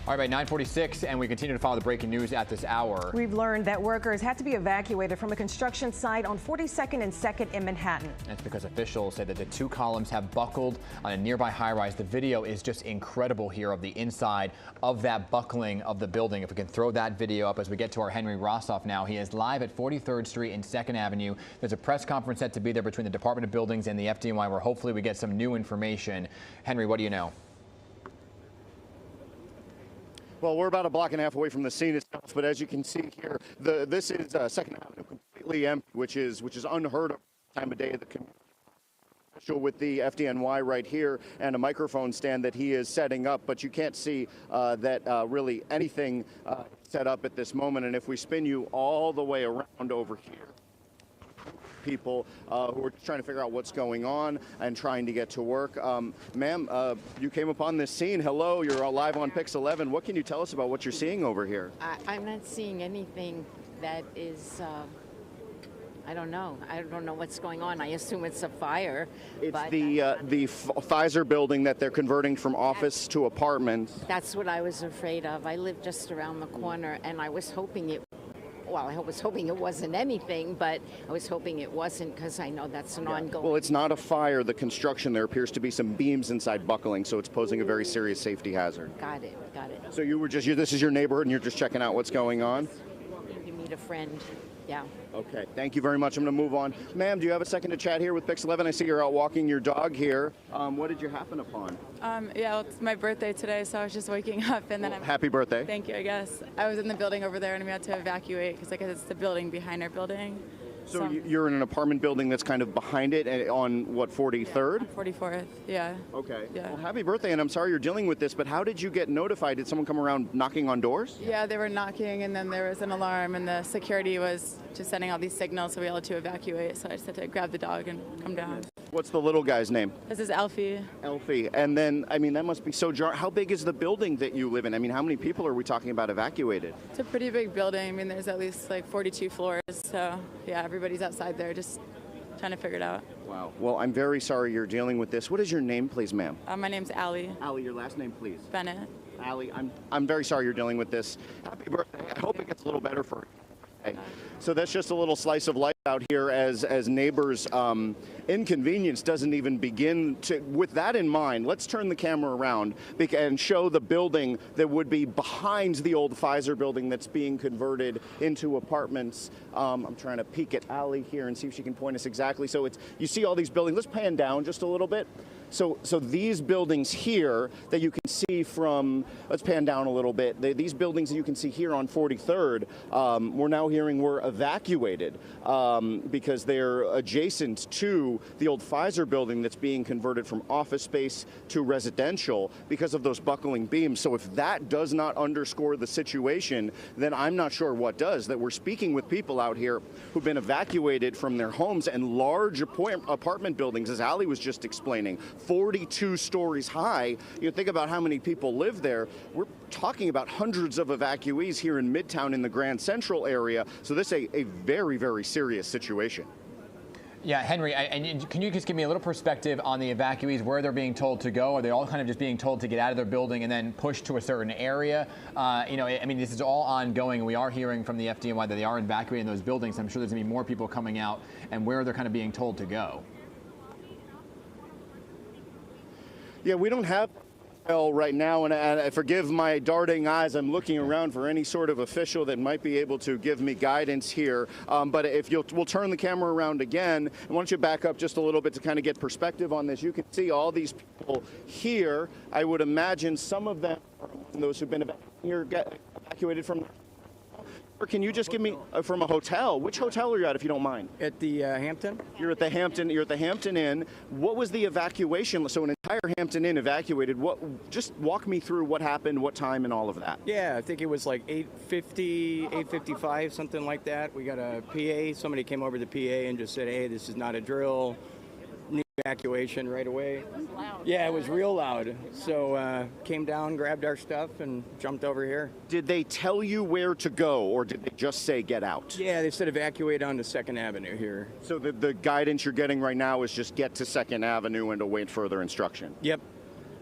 All right, by 9:46, and we continue to follow the breaking news at this hour. We've learned that workers had to be evacuated from a construction site on 42nd and 2nd in Manhattan. That's because officials say that the two columns have buckled on a nearby high-rise. The video is just incredible here of the inside of that buckling of the building. If we can throw that video up as we get to our Henry Rossoff now. He is live at 43rd Street and 2nd Avenue. There's a press conference set to be there between the Department of Buildings and the FDNY where hopefully we get some new information. Henry, what do you know? Well, we're about a block and a half away from the scene itself, but as you can see here, this is 2nd Avenue completely empty, which is unheard of time of day of the community. With the FDNY right here and a microphone stand that he is setting up, but you can't see that really anything set up at this moment. And if we spin you all the way around over here, people who are trying to figure out what's going on and trying to get to work. Ma'am, you came upon this scene. Hello, you're live on Pix 11. What can you tell us about what you're seeing over here? I'm not seeing anything that is, I don't know. I don't know what's going on. I assume it's a fire. It's the Pfizer building that they're converting from office to apartments. That's what I was afraid of. I live just around the corner, and I was hoping it wasn't anything, but I was hoping it wasn't because I know that's an ongoing. Well, it's not a fire. The construction, there appears to be some beams inside buckling, so it's posing a very serious safety hazard. Got it. So this is your neighborhood and you're just checking out what's going on? You meet a friend, yeah. Okay, thank you very much. I'm going to move on. Ma'am, do you have a second to chat here with Pix 11? I see you're out walking your dog here. What did you happen upon? Yeah, well, it's my birthday today, so I was just waking up and then Happy birthday. Thank you, I guess. I was in the building over there and we had to evacuate because I guess it's the building behind our building. So you're in an apartment building that's kind of behind it on, what, 43rd? Yeah, 44th, yeah. Okay. Yeah. Well, happy birthday, and I'm sorry you're dealing with this, but how did you get notified? Did someone come around knocking on doors? Yeah, they were knocking and then there was an alarm and the security was just sending all these signals so we had to evacuate. So I just had to grab the dog and come down. What's the little guy's name? This is Alfie. Alfie. And then, I mean, that must be so jarring. How big is the building that you live in? I mean, how many people are we talking about evacuated? It's a pretty big building. I mean, there's at least like 42 floors. So yeah, everybody's outside there just trying to figure it out. Wow. Well, I'm very sorry you're dealing with this. What is your name, please, ma'am? My name's Allie. Allie, your last name, please. Bennett. Allie, I'm very sorry you're dealing with this. Happy birthday. I hope it gets a little better for you. So that's just a little slice of life out here as neighbors. Inconvenience doesn't even begin to. With that in mind, let's turn the camera around and show the building that would be behind the old Pfizer building that's being converted into apartments. I'm trying to peek at Allie here and see if she can point us exactly. So you see all these buildings. Let's pan down just a little bit. So these buildings here that you can see from, let's pan down a little bit. These buildings that you can see here on 43rd, we're now hearing were evacuated because they're adjacent to the old Pfizer building that's being converted from office space to residential because of those buckling beams. So if that does not underscore the situation, then I'm not sure what does. That we're speaking with people out here who've been evacuated from their homes and large apartment buildings, as Allie was just explaining, 42 stories high. You think about how many people live there. We're talking about hundreds of evacuees here in Midtown in the Grand Central area. So this is a very, very serious situation. Yeah, Henry, can you just give me a little perspective on the evacuees, where they're being told to go? Are they all kind of just being told to get out of their building and then pushed to a certain area? I mean, this is all ongoing. We are hearing from the FDNY that they are evacuating those buildings. I'm sure there's going to be more people coming out, and where they're kind of being told to go. Yeah, we don't have right now, and forgive my darting eyes. I'm looking around for any sort of official that might be able to give me guidance here. But if we'll turn the camera around again. And why don't you back up just a little bit to kind of get perspective on this? You can see all these people here. I would imagine some of them are those who've been evacuated from. Or can you just give me from a hotel? Which hotel are you at, if you don't mind? At the Hampton. You're at the Hampton. You're at the Hampton Inn. What was the evacuation? So an entire Hampton Inn evacuated. Just walk me through what happened, what time, and all of that. Yeah, I think it was like 8:50, 8:55, something like that. We got a PA. Somebody came over to the PA and just said, "Hey, this is not a drill. Need evacuation right away." It was loud. Yeah, it was real loud. So came down, grabbed our stuff, and jumped over here. Did they tell you where to go, or did they just say get out? Yeah, they said evacuate onto 2nd Avenue here. So the guidance you're getting right now is just get to 2nd Avenue and await further instruction? Yep.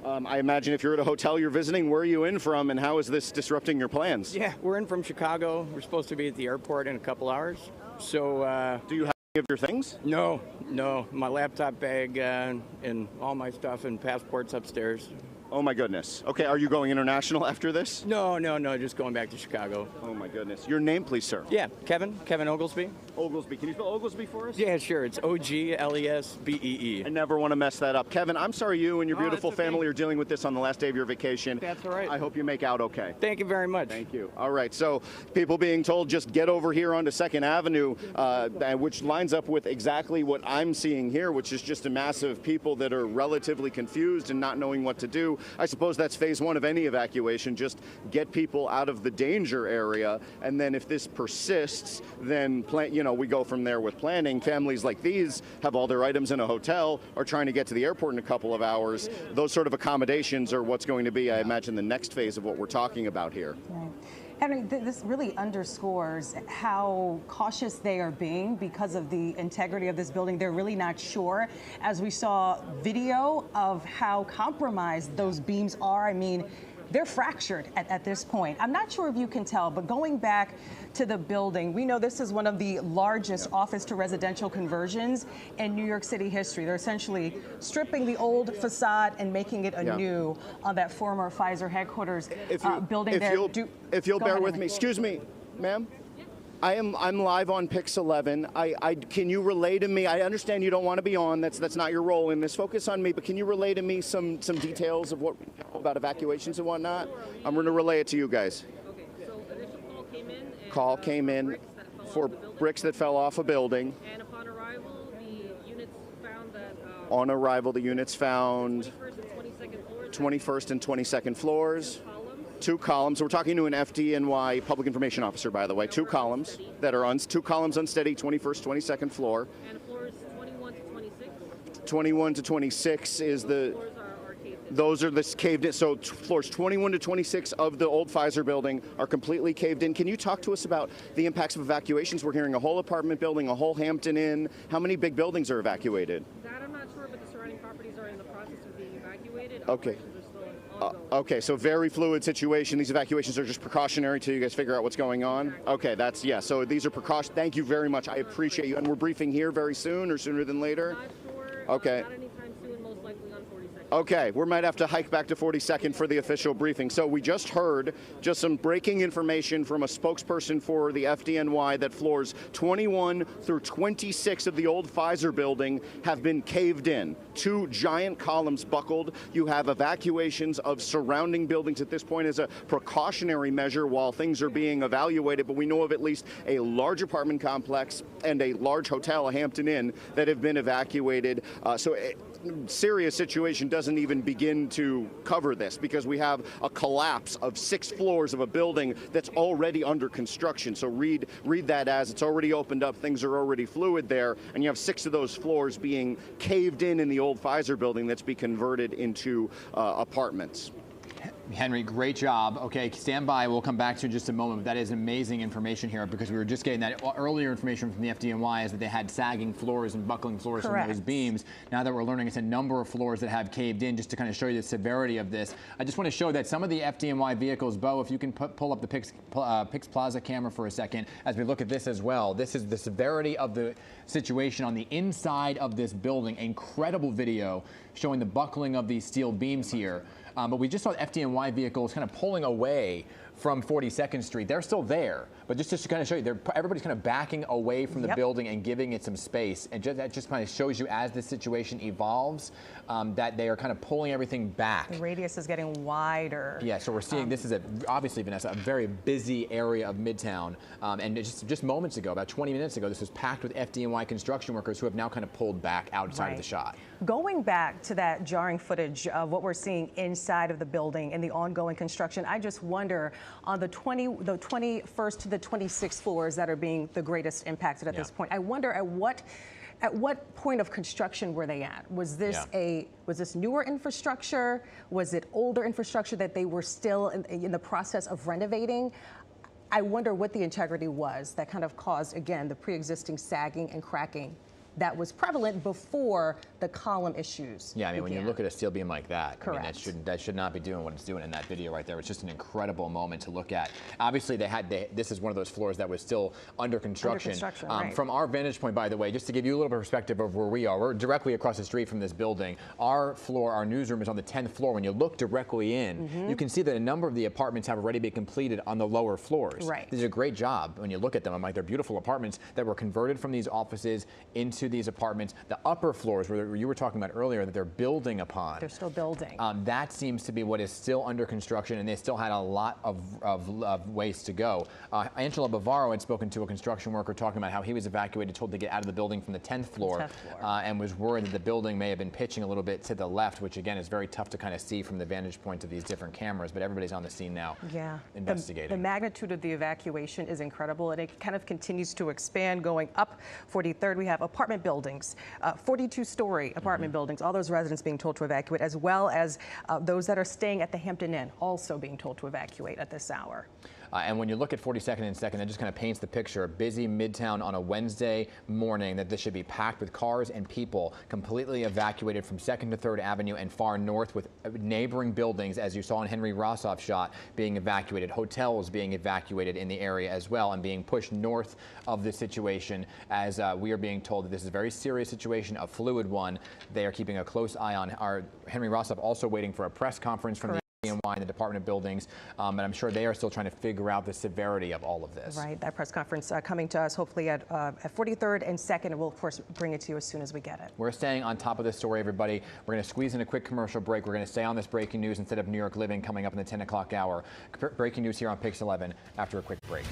I imagine if you're at a hotel you're visiting, where are you in from, and how is this disrupting your plans? Yeah, we're in from Chicago. We're supposed to be at the airport in a couple hours. So, Do you have any of your things? no, my laptop bag and all my stuff and passports upstairs. Oh my goodness. Okay, are you going international after this? No, just going back to Chicago. Oh my goodness. Your name, please, sir. Yeah, Kevin Oglesby. Oglesby. Can you spell Oglesby for us? Yeah, sure. It's Oglesbee. I never want to mess that up. Kevin, I'm sorry you and your beautiful that's okay. family are dealing with this on the last day of your vacation. That's all right. I hope you make out okay. Thank you very much. Thank you. All right, so people being told just get over here onto 2nd Avenue, which lines up with exactly what I'm seeing here, which is just a mass of people that are relatively confused and not knowing what to do. I suppose that's phase one of any evacuation, just get people out of the danger area, and then if this persists, then we go from there with planning. Families like these have all their items in a hotel, are trying to get to the airport in a couple of hours. Those sort of accommodations are what's going to be, I imagine, the next phase of what we're talking about here. Right. Henry, this really underscores how cautious they are being because of the integrity of this building. They're really not sure. As we saw video of how compromised those beams are, I mean, they're fractured at this point. I'm not sure if you can tell, but going back to the building, we know this is one of the largest office to residential conversions in New York City history. They're essentially stripping the old facade and making it anew on that former Pfizer headquarters building there. If you'll bear with me, excuse me, ma'am. I'm live on Pix 11. Can you relay to me? I understand you don't want to be on. That's not your role in this. Focus on me. But can you relay to me some details of what about evacuations and whatnot? I'm going to relay it to you guys. Okay. So initial Call came in for bricks that fell off a building. And upon arrival, the units found that. On arrival, the units found 21st and 22nd floors. 2 columns. We're talking to an FDNY public information officer, by the way. 2 columns that are 2 columns unsteady, 21st, 22nd floor. And floors 21 to 26. 21 to 26 is the. Floors are caved in. Those are the caved in. So floors 21 to 26 of the old Pfizer building are completely caved in. Can you talk to us about the impacts of evacuations? We're hearing a whole apartment building, a whole Hampton Inn. How many big buildings are evacuated? That I'm not sure, but the surrounding properties are in the process of being evacuated. Okay. Operations are still ongoing. Okay, so very fluid situation. These evacuations are just precautionary till you guys figure out what's going on? Okay, so these are precaution. Thank you very much. I appreciate you. And we're briefing here very soon or sooner than later? Not sure. Okay. Not anytime soon, most likely on 42nd. Okay, we might have to hike back to 42nd for the official briefing. So we just heard just some breaking information from a spokesperson for the FDNY that floors 21 through 26 of the old Pfizer building have been caved in. 2 giant columns buckled. You have evacuations of surrounding buildings at this point as a precautionary measure while things are being evaluated, but we know of at least a large apartment complex and a large hotel, a Hampton Inn, that have been evacuated. Serious situation doesn't even begin to cover this because we have a collapse of 6 floors of a building that's already under construction. So read that as it's already opened up, things are already fluid there, and you have 6 of those floors being caved in the old Pfizer building that's being converted into apartments. Henry, great job. Okay, stand by. We'll come back to you in just a moment. But that is amazing information here because we were just getting that earlier information from the FDNY is that they had sagging floors and buckling floors from those beams. Now that we're learning it's a number of floors that have caved in, just to kind of show you the severity of this. I just want to show that some of the FDNY vehicles, Bo, if you can pull up the Pix Plaza camera for a second as we look at this as well. This is the severity of the situation on the inside of this building. Incredible video showing the buckling of these steel beams here. But we just saw the FDNY vehicles kind of pulling away from 42nd Street. They're still there, but just to kind of show you, everybody's kind of backing away from the building and giving it some space. And that just kind of shows you as the situation evolves that they are kind of pulling everything back. The radius is getting wider. Yeah, so we're seeing this is obviously, Vanessa, a very busy area of Midtown. And just moments ago, about 20 minutes ago, this was packed with FDNY construction workers who have now kind of pulled back outside of the shot. Going back to that jarring footage of what we're seeing inside of the building and the ongoing construction, I just wonder on the 21st to the 26th floors that are being the greatest impacted at this point. I wonder at what point of construction were they at? Was this was this newer infrastructure? Was it older infrastructure that they were still in the process of renovating? I wonder what the integrity was that kind of caused, again, the pre-existing sagging and cracking that was prevalent before the column issues. Yeah, I mean, when you look at a steel beam like that, Correct. I mean, that should not be doing what it's doing in that video right there. It's just an incredible moment to look at. Obviously, this is one of those floors that was still under construction. Right. From our vantage point, by the way, just to give you a little bit of perspective of where we are, we're directly across the street from this building. Our floor, our newsroom is on the 10th floor. When you look directly in, you can see that a number of the apartments have already been completed on the lower floors. Right. They did a great job when you look at them. I'm like, they're beautiful apartments that were converted from these offices into these apartments. The upper floors, where you were talking about earlier, that they're building upon. They're still building. That seems to be what is still under construction, and they still had a lot of ways to go. Angela Bavaro had spoken to a construction worker talking about how he was evacuated, told to get out of the building from the 10th floor, and was worried that the building may have been pitching a little bit to the left, which again is very tough to kind of see from the vantage point of these different cameras, but everybody's on the scene now investigating. The magnitude of the evacuation is incredible, and it kind of continues to expand. Going up 43rd, we have apartment buildings, 42-story apartment buildings, all those residents being told to evacuate, as well as those that are staying at the Hampton Inn also being told to evacuate at this hour. And when you look at 42nd and 2nd, that just kind of paints the picture. A busy Midtown on a Wednesday morning, that this should be packed with cars and people completely evacuated from 2nd to 3rd Avenue and far north, with neighboring buildings, as you saw in Henry Rossoff's shot, being evacuated, hotels being evacuated in the area as well, and being pushed north of the situation, as we are being told that this is a very serious situation, a fluid one. They are keeping a close eye on our Henry Rossoff, also waiting for a press conference from the FDNY and the Department of Buildings, and I'm sure they are still trying to figure out the severity of all of this. Right, that press conference coming to us hopefully at 43rd and 2nd, and we'll of course bring it to you as soon as we get it. We're staying on top of this story, everybody. We're going to squeeze in a quick commercial break. We're going to stay on this breaking news instead of New York Living coming up in the 10 o'clock hour. Breaking news here on Pix 11 after a quick break.